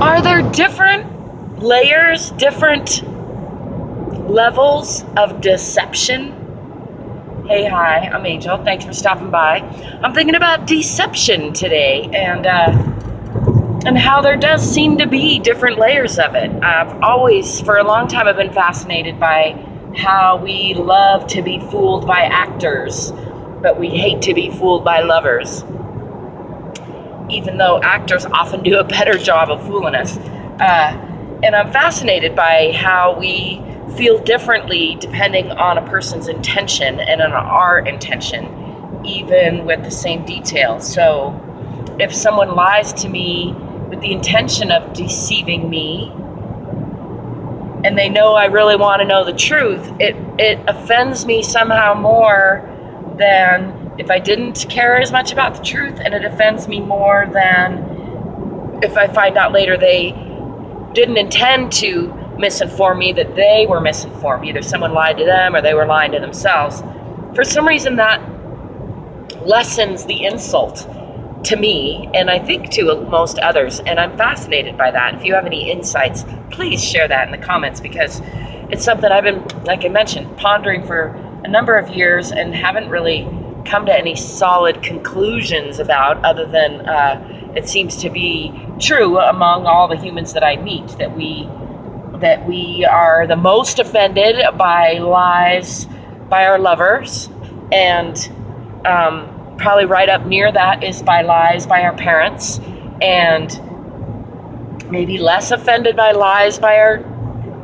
Are there different layers, different levels of deception? Hey, hi, I'm Angel. Thanks for stopping by. I'm thinking about deception today and how there does seem to be different layers of it. I've always, for a long time, I've been fascinated by how we love to be fooled by actors, but we hate to be fooled by lovers, even though actors often do a better job of fooling us. And I'm fascinated by how we feel differently depending on a person's intention and on our intention, even with the same details. So if someone lies to me with the intention of deceiving me, and they know I really want to know the truth, it offends me somehow more than if I didn't care as much about the truth, and it offends me more than if I find out later they didn't intend to misinform me, that they were misinformed. Either someone lied to them or they were lying to themselves. For some reason, that lessens the insult to me, and I think to most others, and I'm fascinated by that. If you have any insights, please share that in the comments, because it's something I've been, like I mentioned, pondering for a number of years and haven't really come to any solid conclusions about, other than it seems to be true among all the humans that I meet, that we are the most offended by lies by our lovers, and probably right up near that is by lies by our parents, and maybe less offended by lies by our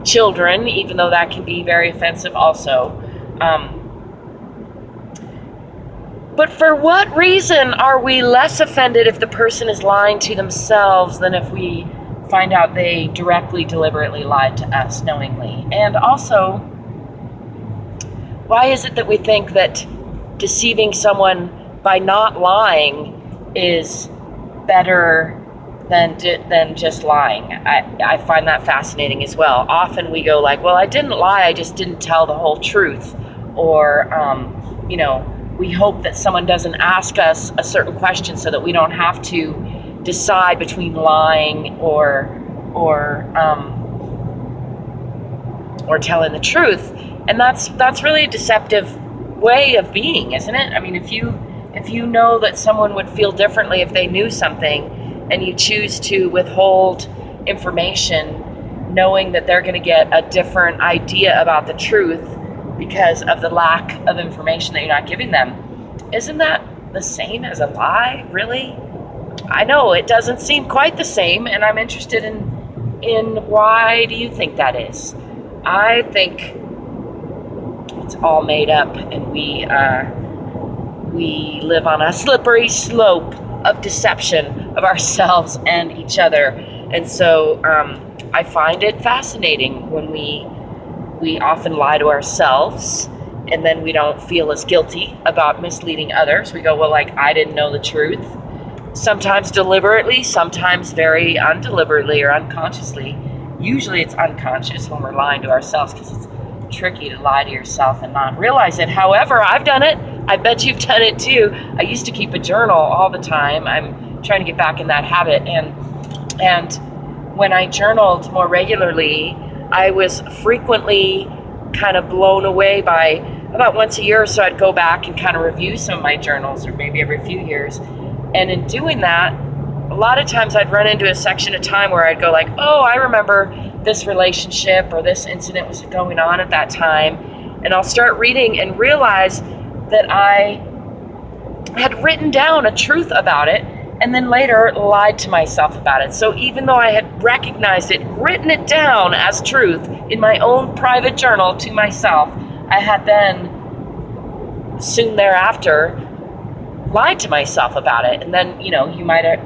children, even though that can be very offensive also. But for what reason are we less offended if the person is lying to themselves than if we find out they directly, deliberately lied to us knowingly? And also, why is it that we think that deceiving someone by not lying is better than just lying? I find that fascinating as well. Often we go like, well, I didn't lie, I just didn't tell the whole truth. Or, we hope that someone doesn't ask us a certain question so that we don't have to decide between lying or telling the truth. And that's really a deceptive way of being, isn't it? I mean, if you know that someone would feel differently if they knew something, and you choose to withhold information knowing that they're going to get a different idea about the truth because of the lack of information that you're not giving them, isn't that the same as a lie, really? I know it doesn't seem quite the same, and I'm interested in why do you think that is? I think it's all made up, and we live on a slippery slope of deception of ourselves and each other. And so I find it fascinating when we often lie to ourselves, and then we don't feel as guilty about misleading others. We go, well, like, I didn't know the truth. Sometimes deliberately, sometimes very undeliberately or unconsciously. Usually it's unconscious when we're lying to ourselves, because it's tricky to lie to yourself and not realize it. However, I've done it. I bet you've done it too. I used to keep a journal all the time. I'm trying to get back in that habit. And when I journaled more regularly, I was frequently kind of blown away by, about once a year or so, I'd go back and kind of review some of my journals, or maybe every few years. And in doing that, a lot of times I'd run into a section of time where I'd go like, oh, I remember this relationship or this incident was going on at that time. And I'll start reading and realize that I had written down a truth about it, and then later lied to myself about it. So even though I had recognized it, written it down as truth in my own private journal to myself, I had then soon thereafter lied to myself about it. And then,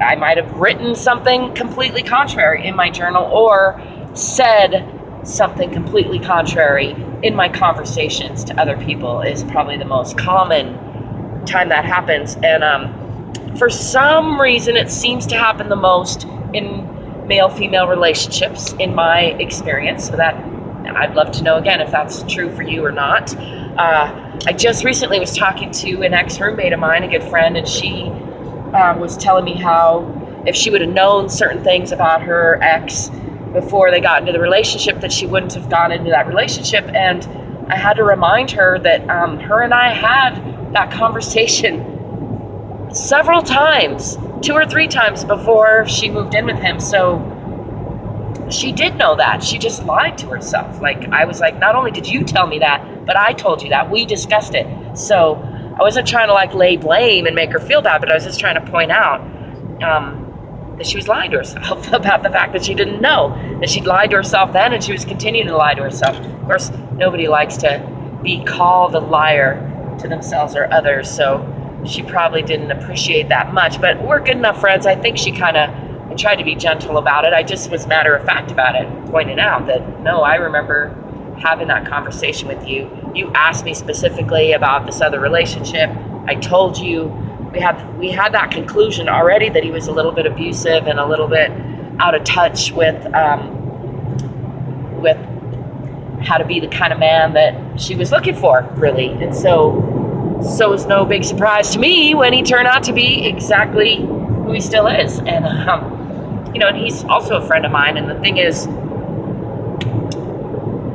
I might have written something completely contrary in my journal, or said something completely contrary in my conversations to other people. Is probably the most common time that happens. And for some reason, it seems to happen the most in male-female relationships, in my experience. So that, I'd love to know again if that's true for you or not. I just recently was talking to an ex-roommate of mine, a good friend, and she was telling me how if she would have known certain things about her ex before they got into the relationship, that she wouldn't have gone into that relationship. And I had to remind her that her and I had that conversation several times, 2 or 3 times before she moved in with him. So she did know that. She just lied to herself. Like, I was like, not only did you tell me that, but I told you that. We discussed it. So I wasn't trying to like lay blame and make her feel bad, but I was just trying to point out that she was lying to herself about the fact that she didn't know, that she'd lied to herself then, and she was continuing to lie to herself. Of course, nobody likes to be called a liar to themselves or others, so she probably didn't appreciate that much. But we're good enough friends. I think she kind of tried to be gentle about it. I just was matter of fact about it, pointing out that, no, I remember having that conversation with you. You asked me specifically about this other relationship. I told you we had that conclusion already, that he was a little bit abusive and a little bit out of touch with how to be the kind of man that she was looking for, really. And so it was no big surprise to me when he turned out to be exactly who he still is. And and he's also a friend of mine. And the thing is,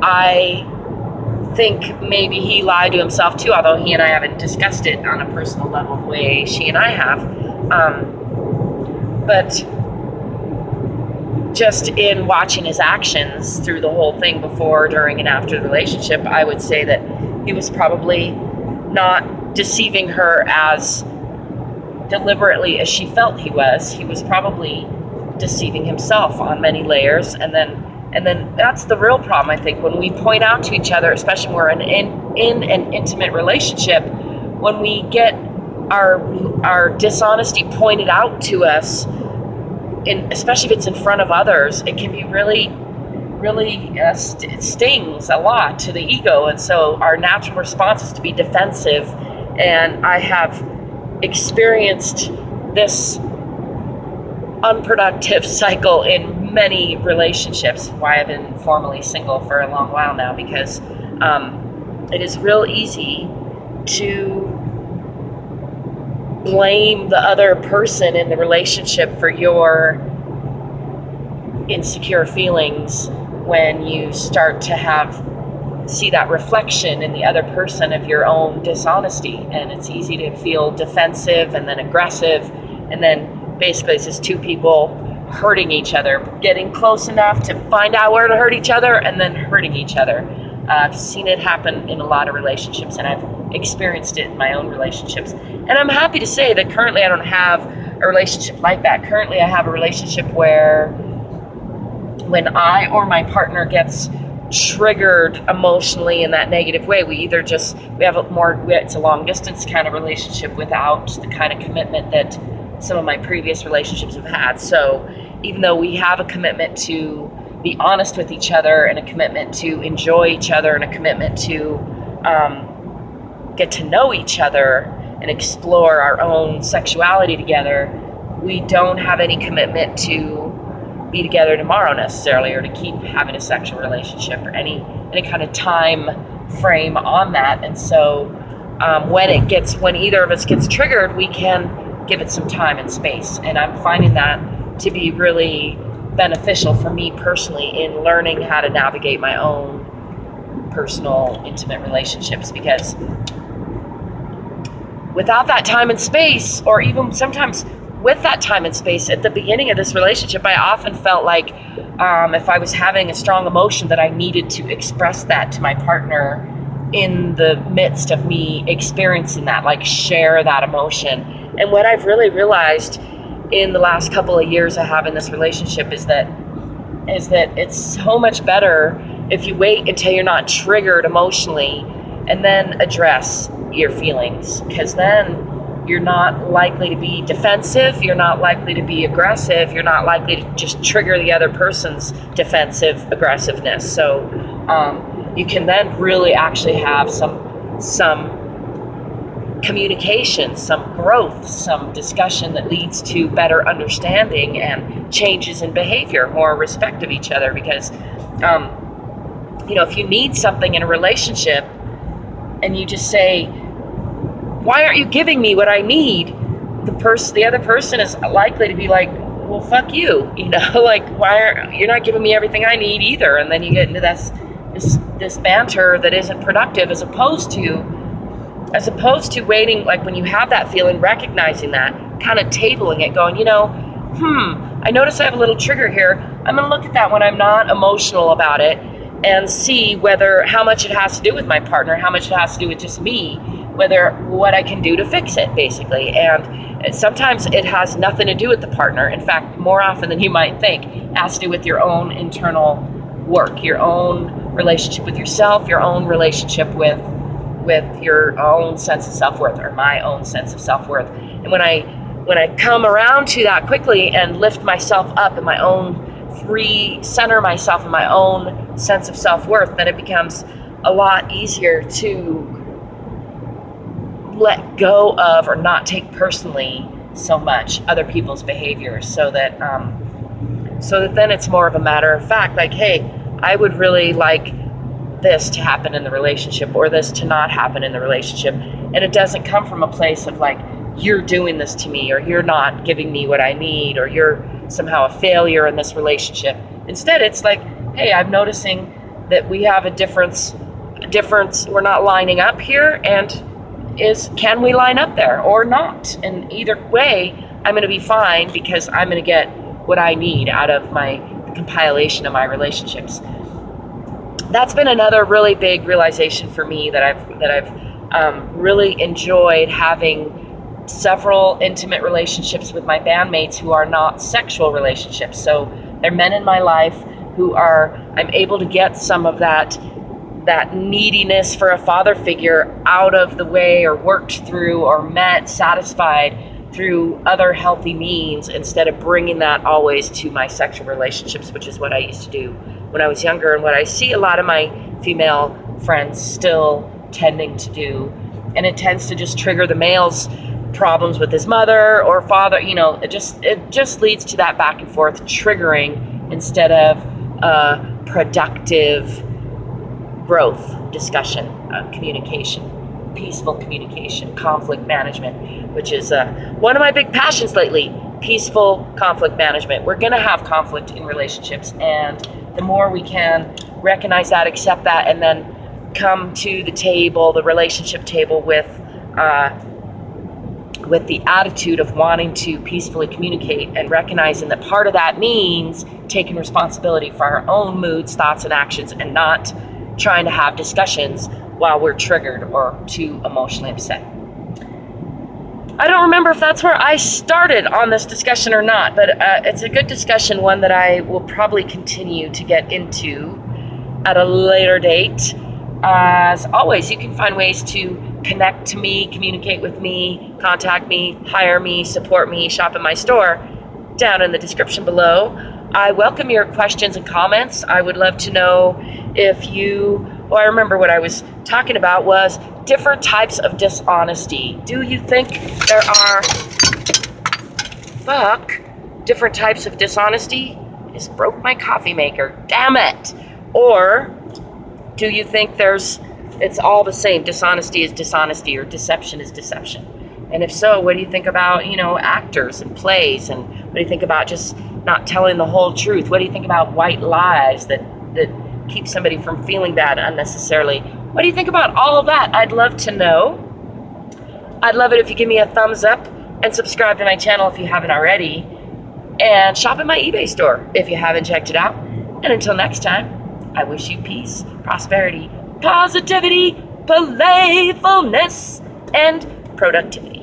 I think maybe he lied to himself too, although he and I haven't discussed it on a personal level the way she and I have. But just in watching his actions through the whole thing before, during, and after the relationship, I would say that he was probably not deceiving her as deliberately as she felt he was. He was probably deceiving himself on many layers. And then that's the real problem, I think, when we point out to each other, especially when we're in an intimate relationship, when we get our dishonesty pointed out to us, especially if it's in front of others, it can be really, it stings a lot to the ego. And so our natural response is to be defensive. And I have experienced this unproductive cycle in many relationships, why I've been formally single for a long while now, because it is real easy to blame the other person in the relationship for your insecure feelings when you start to see that reflection in the other person of your own dishonesty. And it's easy to feel defensive and then aggressive, and then basically it's just two people hurting each other, getting close enough to find out where to hurt each other, and then hurting each other. I've seen it happen in a lot of relationships, and I've experienced it in my own relationships. And I'm happy to say that currently I don't have a relationship like that. Currently I have a relationship where when I or my partner gets triggered emotionally in that negative way, it's a long distance kind of relationship without the kind of commitment that some of my previous relationships have had. So even though we have a commitment to be honest with each other, and a commitment to enjoy each other, and a commitment to get to know each other and explore our own sexuality together, we don't have any commitment to be together tomorrow necessarily, or to keep having a sexual relationship, or any kind of time frame on that. And so when either of us gets triggered, we can give it some time and space. And I'm finding that to be really beneficial for me personally in learning how to navigate my own personal intimate relationships, because without that time and space, or even sometimes with that time and space at the beginning of this relationship, I often felt like if I was having a strong emotion, that I needed to express that to my partner in the midst of me experiencing that, like share that emotion. And what I've really realized in the last couple of years I have in this relationship is that it's so much better if you wait until you're not triggered emotionally and then address your feelings, because then you're not likely to be defensive, you're not likely to be aggressive, you're not likely to just trigger the other person's defensive aggressiveness. So you can then really actually have some communication, some growth, some discussion that leads to better understanding and changes in behavior, more respect of each other. Because if you need something in a relationship and you just say, why aren't you giving me what I need? The other person is likely to be like, well, fuck you, you know, like, you're not giving me everything I need either. And then you get into this banter that isn't productive, as opposed to waiting, like when you have that feeling, recognizing that, kind of tabling it, going, I notice I have a little trigger here. I'm going to look at that when I'm not emotional about it and see how much it has to do with my partner, how much it has to do with just me, what I can do to fix it, basically. And sometimes it has nothing to do with the partner. In fact, more often than you might think, it has to do with your own internal work, your own relationship with yourself, your own relationship with your own sense of self-worth, or my own sense of self-worth. And when I come around to that quickly and lift myself up in my own center myself in my own sense of self-worth, then it becomes a lot easier to let go of or not take personally so much other people's behaviors, so that then it's more of a matter of fact, like, hey, I would really like this to happen in the relationship, or this to not happen in the relationship. And it doesn't come from a place of like, you're doing this to me, or you're not giving me what I need, or you're somehow a failure in this relationship. Instead, it's like, hey, I'm noticing that we have a difference, we're not lining up here, and can we line up there or not? And either way, I'm going to be fine, because I'm going to get what I need out of the compilation of my relationships. That's been another really big realization for me, that I've really enjoyed having several intimate relationships with my bandmates who are not sexual relationships. So they're men in my life who I'm able to get some of that neediness for a father figure out of the way, or worked through, or satisfied through other healthy means, instead of bringing that always to my sexual relationships, which is what I used to do when I was younger, and what I see a lot of my female friends still tending to do. And it tends to just trigger the male's problems with his mother or father. It just leads to that back and forth triggering, instead of productive growth, discussion, communication, peaceful communication, conflict management, which is one of my big passions lately. Peaceful conflict management. We're going to have conflict in relationships, and the more we can recognize that, accept that, and then come to the relationship table with the attitude of wanting to peacefully communicate, and recognizing that part of that means taking responsibility for our own moods, thoughts, and actions, and not trying to have discussions while we're triggered or too emotionally upset. I don't remember if that's where I started on this discussion or not, but it's a good discussion, one that I will probably continue to get into at a later date. As always, you can find ways to connect to me, communicate with me, contact me, hire me, support me, shop in my store down in the description below. I welcome your questions and comments. I would love to know if I remember what I was talking about was different types of dishonesty. Do you think there are different types of dishonesty? I just broke my coffee maker, damn it. Or do you think it's all the same? Dishonesty is dishonesty, or deception is deception. And if so, what do you think about, actors and plays? And what do you think about just not telling the whole truth? What do you think about white lies that keep somebody from feeling bad unnecessarily? What do you think about all of that? I'd love to know. I'd love it if you give me a thumbs up and subscribe to my channel if you haven't already. And shop in my eBay store if you haven't checked it out. And until next time, I wish you peace, prosperity, positivity, playfulness, and productivity.